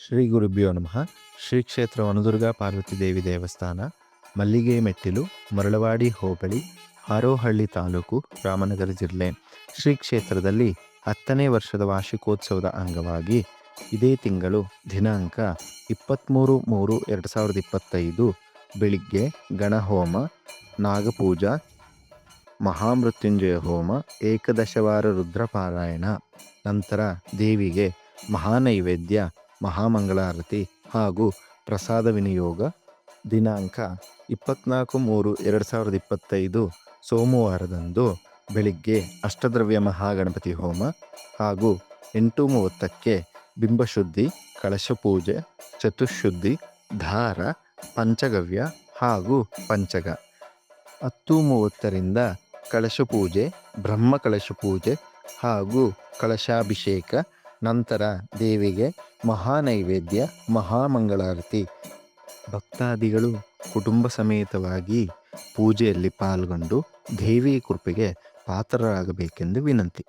ಶ್ರೀ ಗುರುಭ್ಯೋ ನಮಃ. ಶ್ರೀ ಕ್ಷೇತ್ರ ವನದುರ್ಗಾ ಪಾರ್ವತಿ ದೇವಿ ದೇವಸ್ಥಾನ, ಮಲ್ಲಿಗೆ ಮೆಟ್ಟಿಲು, ಮರಳವಾಡಿ ಹೋಬಳಿ, ಹಾರೋಹಳ್ಳಿ ತಾಲೂಕು, ರಾಮನಗರ ಜಿಲ್ಲೆ. ಶ್ರೀ ಕ್ಷೇತ್ರದಲ್ಲಿ 10ನೇ ವರ್ಷದ ವಾರ್ಷಿಕೋತ್ಸವದ ಅಂಗವಾಗಿ ಇದೇ ತಿಂಗಳು ದಿನಾಂಕ 23/3/2025 ಬೆಳಿಗ್ಗೆ ಗಣಹೋಮ, ನಾಗಪೂಜಾ, ಮಹಾಮೃತ್ಯುಂಜಯ ಹೋಮ, ಏಕದಶವಾರ ರುದ್ರಪಾರಾಯಣ, ನಂತರ ದೇವಿಗೆ ಮಹಾನೈವೇದ್ಯ, ಮಹಾಮಂಗಳಾರತಿ ಹಾಗೂ ಪ್ರಸಾದ ವಿನಿಯೋಗ ದಿನಾಂಕ 24/3/2025 ಸೋಮವಾರದಂದು ಬೆಳಿಗ್ಗೆ ಅಷ್ಟದ್ರವ್ಯ ಮಹಾಗಣಪತಿ ಹೋಮ ಹಾಗೂ 8:30ಕ್ಕೆ ಬಿಂಬಶುದ್ಧಿ, ಕಳಶಪೂಜೆ, ಚತುಶುದ್ಧಿ, ಧಾರ, ಪಂಚಗವ್ಯ ಹಾಗೂ ಪಂಚಗ. 10:30ರಿಂದ ಕಳಶಪೂಜೆ, ಬ್ರಹ್ಮ ಕಳಶಪೂಜೆ ಹಾಗೂ ಕಳಶಾಭಿಷೇಕ, ನಂತರ ದೇವಿಗೆ ಮಹಾನೈವೇದ್ಯ, ಮಹಾಮಂಗಳಾರತಿ. ಭಕ್ತಾದಿಗಳು ಕುಟುಂಬ ಸಮೇತವಾಗಿ ಪೂಜೆಯಲ್ಲಿ ಪಾಲ್ಗೊಂಡು ದೇವಿಯ ಕೃಪೆಗೆ ಪಾತ್ರರಾಗಬೇಕೆಂದು ವಿನಂತಿ.